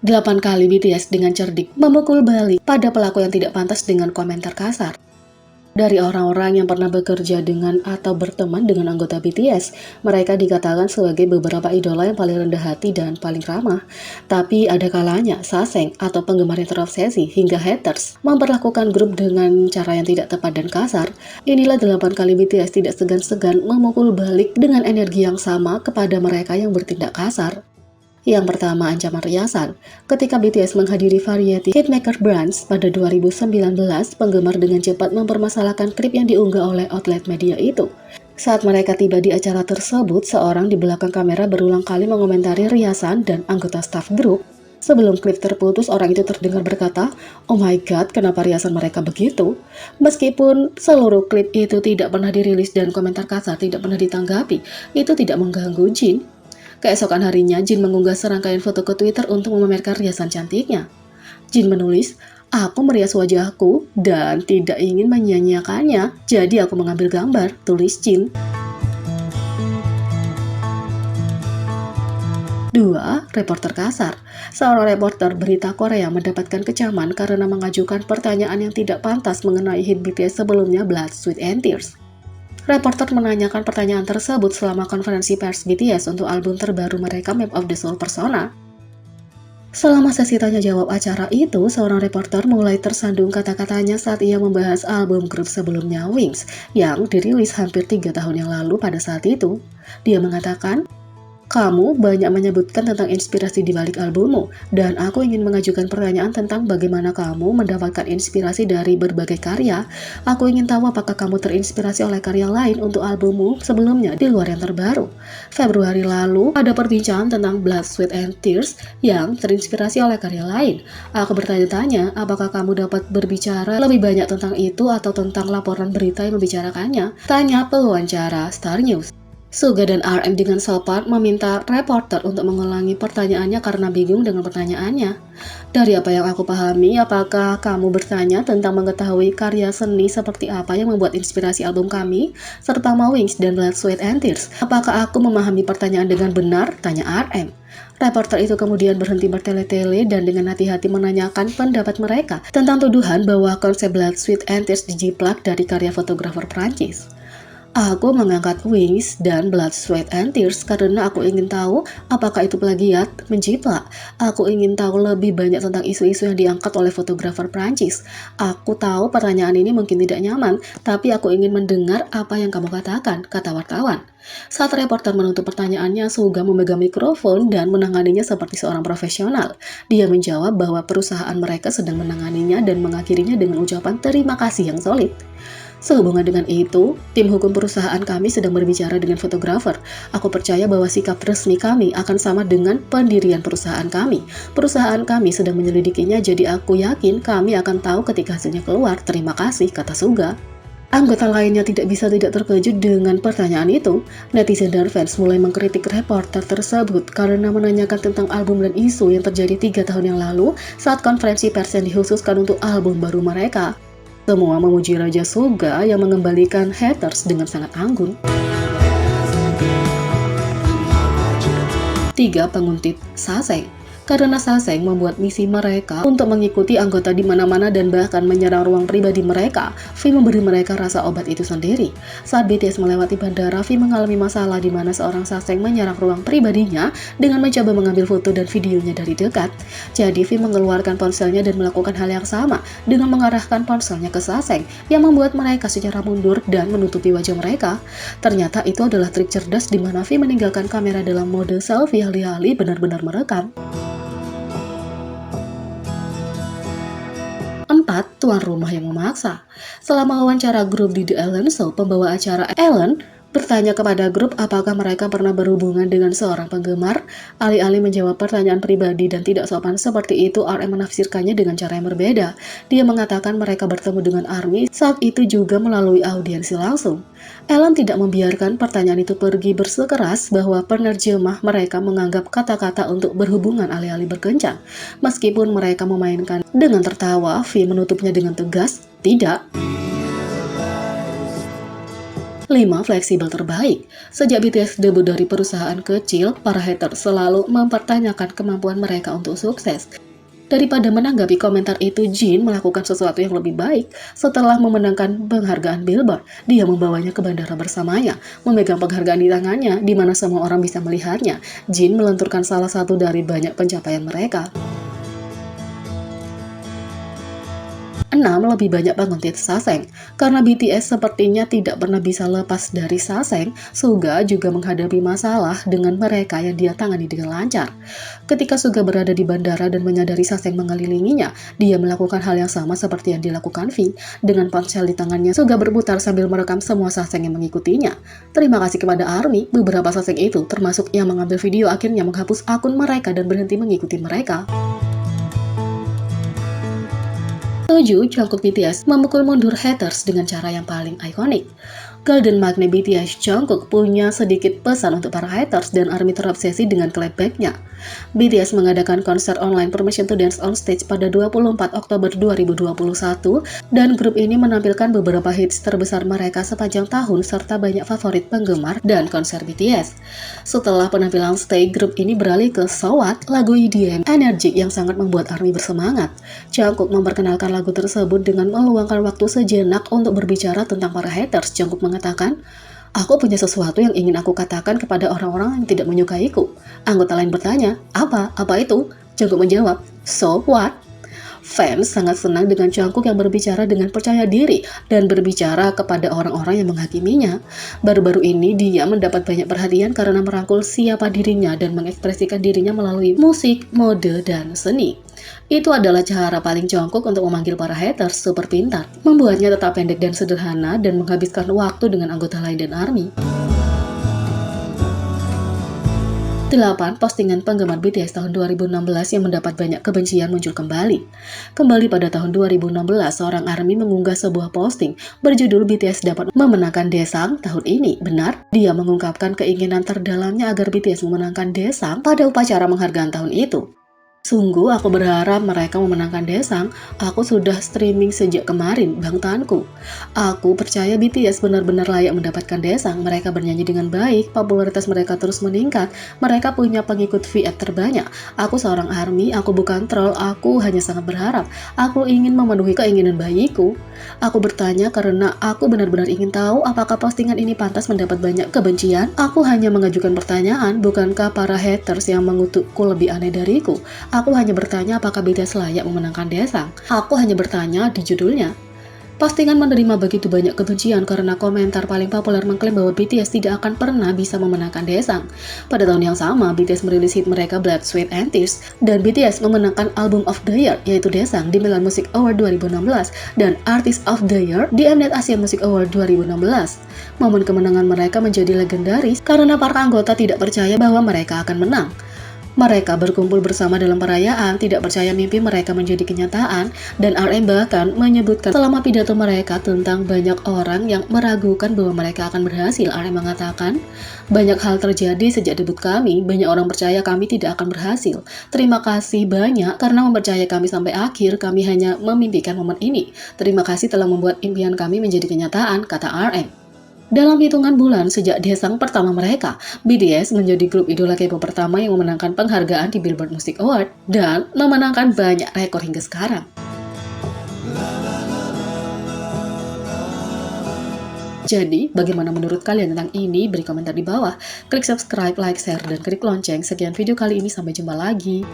8 kali BTS dengan cerdik memukul balik pada pelaku yang tidak pantas dengan komentar kasar. Dari orang-orang yang pernah bekerja dengan atau berteman dengan anggota BTS, mereka dikatakan sebagai beberapa idola yang paling rendah hati dan paling ramah. Tapi ada kalanya Saseng atau penggemar yang terobsesi hingga haters memperlakukan grup dengan cara yang tidak tepat dan kasar. Inilah 8 kali BTS tidak segan-segan memukul balik dengan energi yang sama kepada mereka yang bertindak kasar. Yang pertama, ancaman riasan. Ketika BTS menghadiri Variety Hitmaker Brands pada 2019, penggemar dengan cepat mempermasalahkan klip yang diunggah oleh outlet media itu. Saat mereka tiba di acara tersebut, seorang di belakang kamera berulang kali mengomentari riasan dan anggota staf grup. Sebelum klip terputus, orang itu terdengar berkata, "Oh my god, kenapa riasan mereka begitu?" Meskipun seluruh klip itu tidak pernah dirilis dan komentar kasar tidak pernah ditanggapi, itu tidak mengganggu Jin. Keesokan harinya, Jin mengunggah serangkaian foto ke Twitter untuk memamerkan riasan cantiknya. Jin menulis, "Aku merias wajahku dan tidak ingin menyia-nyiakannya, jadi aku mengambil gambar," tulis Jin. 2. Reporter kasar. Seorang reporter berita Korea mendapatkan kecaman karena mengajukan pertanyaan yang tidak pantas mengenai hit BTS sebelumnya, Blood, Sweat and Tears. Reporter menanyakan pertanyaan tersebut selama konferensi pers BTS untuk album terbaru mereka, Map of the Soul Persona. Selama sesi tanya jawab acara itu, seorang reporter mulai tersandung kata-katanya saat ia membahas album grup sebelumnya, Wings, yang dirilis hampir 3 tahun yang lalu pada saat itu. Dia mengatakan, "Kamu banyak menyebutkan tentang inspirasi di balik albummu, dan aku ingin mengajukan pertanyaan tentang bagaimana kamu mendapatkan inspirasi dari berbagai karya. Aku ingin tahu apakah kamu terinspirasi oleh karya lain untuk albummu sebelumnya di luar yang terbaru." Februari lalu, ada perbincangan tentang Blood, Sweat and Tears yang terinspirasi oleh karya lain. Aku bertanya-tanya, apakah kamu dapat berbicara lebih banyak tentang itu atau tentang laporan berita yang membicarakannya? Tanya pewawancara Star News. Suga dan RM dengan sopan meminta reporter untuk mengulangi pertanyaannya karena bingung dengan pertanyaannya. "Dari apa yang aku pahami, apakah kamu bertanya tentang mengetahui karya seni seperti apa yang membuat inspirasi album kami, terutama Wings dan Blood, Sweat and Tears? Apakah aku memahami pertanyaan dengan benar?" tanya RM. Reporter itu kemudian berhenti bertele-tele dan dengan hati-hati menanyakan pendapat mereka tentang tuduhan bahwa konsep Blood, Sweat and Tears dijiplak dari karya fotografer Prancis. "Aku mengangkat Wings dan Blood, Sweat and Tears karena aku ingin tahu apakah itu plagiat, menjiplak. Aku ingin tahu lebih banyak tentang isu-isu yang diangkat oleh fotografer Prancis. Aku tahu pertanyaan ini mungkin tidak nyaman, tapi aku ingin mendengar apa yang kamu katakan," kata wartawan. Saat reporter menutup pertanyaannya, Suga memegang mikrofon dan menanganinya seperti seorang profesional. Dia menjawab bahwa perusahaan mereka sedang menanganinya dan mengakhirinya dengan ucapan terima kasih yang solid. "Sehubungan dengan itu, tim hukum perusahaan kami sedang berbicara dengan fotografer. Aku percaya bahwa sikap resmi kami akan sama dengan pendirian perusahaan kami. Perusahaan kami sedang menyelidikinya, jadi aku yakin kami akan tahu ketika hasilnya keluar. Terima kasih," kata Suga. Anggota lainnya tidak bisa tidak terkejut dengan pertanyaan itu. Netizen dan fans mulai mengkritik reporter tersebut karena menanyakan tentang album dan isu yang terjadi 3 tahun yang lalu saat konferensi pers yang dikhususkan untuk album baru mereka. Semua memuji Raja Suga yang mengembalikan haters dengan sangat anggun. 3. Penguntit Saseng. Karena Saseng membuat misi mereka untuk mengikuti anggota di mana-mana dan bahkan menyerang ruang pribadi mereka, V memberi mereka rasa obat itu sendiri. Saat BTS melewati bandara, V mengalami masalah di mana seorang Saseng menyerang ruang pribadinya dengan mencoba mengambil foto dan videonya dari dekat. Jadi V mengeluarkan ponselnya dan melakukan hal yang sama dengan mengarahkan ponselnya ke Saseng yang membuat mereka secara mundur dan menutupi wajah mereka. Ternyata itu adalah trik cerdas di mana V meninggalkan kamera dalam mode selfie alih-alih benar-benar merekam. 4. Tuan rumah yang memaksa. Selama wawancara grup di The Ellen Show, pembawa acara Ellen bertanya kepada grup apakah mereka pernah berhubungan dengan seorang penggemar. Alih-alih menjawab pertanyaan pribadi dan tidak sopan seperti itu, RM menafsirkannya dengan cara yang berbeda. Dia mengatakan mereka bertemu dengan ARMY saat itu juga melalui audiensi langsung. Ellen tidak membiarkan pertanyaan itu pergi bersikeras bahwa penerjemah mereka menganggap kata-kata untuk berhubungan alih-alih berkencan. Meskipun mereka memainkan dengan tertawa, V menutupnya dengan tegas, "Tidak." 5 fleksibel terbaik. Sejak BTS debut dari perusahaan kecil, para hater selalu mempertanyakan kemampuan mereka untuk sukses. Daripada menanggapi komentar itu, Jin melakukan sesuatu yang lebih baik. Setelah memenangkan penghargaan Billboard, dia membawanya ke bandara bersamanya, memegang penghargaan di tangannya, di mana semua orang bisa melihatnya. Jin melenturkan salah satu dari banyak pencapaian mereka. 6. Lebih banyak penguntit Saseng. Karena BTS sepertinya tidak pernah bisa lepas dari Saseng, Suga juga menghadapi masalah dengan mereka yang dia tangani dengan lancar. Ketika Suga berada di bandara dan menyadari Saseng mengelilinginya, dia melakukan hal yang sama seperti yang dilakukan V. Dengan ponsel di tangannya, Suga berputar sambil merekam semua Saseng yang mengikutinya. Terima kasih kepada ARMY, beberapa Saseng itu, termasuk yang mengambil video, akhirnya menghapus akun mereka dan berhenti mengikuti mereka. 7. Jungkook BTS memukul mundur haters dengan cara yang paling ikonik. Golden Magnet BTS Jungkook punya sedikit pesan untuk para haters dan ARMY terobsesi dengan clapback-nya. BTS mengadakan konser online Permission to Dance on Stage pada 24 Oktober 2021 dan grup ini menampilkan beberapa hits terbesar mereka sepanjang tahun serta banyak favorit penggemar dan konser BTS. Setelah penampilan stage, grup ini beralih ke So What, lagu EDM energik yang sangat membuat ARMY bersemangat. Jungkook memperkenalkan lagu tersebut dengan meluangkan waktu sejenak untuk berbicara tentang para haters. Jungkook mengatakan, "Aku punya sesuatu yang ingin aku katakan kepada orang-orang yang tidak menyukaiku." Anggota lain bertanya, "Apa? Apa itu?" Jungkook menjawab, "So what?" Fans sangat senang dengan Jungkook yang berbicara dengan percaya diri dan berbicara kepada orang-orang yang menghakiminya. Baru-baru ini dia mendapat banyak perhatian karena merangkul siapa dirinya dan mengekspresikan dirinya melalui musik, mode, dan seni. Itu adalah cara paling Jungkook untuk memanggil para haters super pintar, membuatnya tetap pendek dan sederhana dan menghabiskan waktu dengan anggota lain dan ARMY. 8. Postingan penggemar BTS tahun 2016 yang mendapat banyak kebencian muncul kembali. Kembali pada tahun 2016, seorang ARMY mengunggah sebuah posting berjudul BTS dapat memenangkan Daesang tahun ini. Benar, dia mengungkapkan keinginan terdalamnya agar BTS memenangkan Daesang pada upacara penghargaan tahun itu. Sungguh aku berharap mereka memenangkan Daesang. Aku sudah streaming sejak kemarin, Bang Tanku. Aku percaya BTS benar-benar layak mendapatkan Daesang. Mereka bernyanyi dengan baik, popularitas mereka terus meningkat. Mereka punya pengikut VF terbanyak. Aku seorang ARMY, aku bukan troll, aku hanya sangat berharap. Aku ingin memenuhi keinginan bayiku. Aku bertanya karena aku benar-benar ingin tahu apakah postingan ini pantas mendapat banyak kebencian. Aku hanya mengajukan pertanyaan, bukankah para haters yang mengutukku lebih aneh dariku? Aku hanya bertanya apakah BTS layak memenangkan Daesang. Aku hanya bertanya di judulnya. Postingan menerima begitu banyak kebencian karena komentar paling populer mengklaim bahwa BTS tidak akan pernah bisa memenangkan Daesang. Pada tahun yang sama, BTS merilis hit mereka Blood, Sweat, and Tears, dan BTS memenangkan Album of the Year, yaitu Daesang, di Milan Music Award 2016, dan Artist of the Year di Mnet Asia Music Award 2016. Momen kemenangan mereka menjadi legendaris karena para anggota tidak percaya bahwa mereka akan menang. Mereka berkumpul bersama dalam perayaan, tidak percaya mimpi mereka menjadi kenyataan, dan RM bahkan menyebutkan selama pidato mereka tentang banyak orang yang meragukan bahwa mereka akan berhasil. RM mengatakan, "Banyak hal terjadi sejak debut kami, banyak orang percaya kami tidak akan berhasil. Terima kasih banyak karena mempercayai kami sampai akhir, kami hanya memimpikan momen ini. Terima kasih telah membuat impian kami menjadi kenyataan," kata RM. Dalam hitungan bulan sejak Daesang pertama mereka, BTS menjadi grup idola K-pop pertama yang memenangkan penghargaan di Billboard Music Award dan memenangkan banyak rekor hingga sekarang. Jadi, bagaimana menurut kalian tentang ini? Beri komentar di bawah. Klik subscribe, like, share, dan klik lonceng. Sekian video kali ini, sampai jumpa lagi.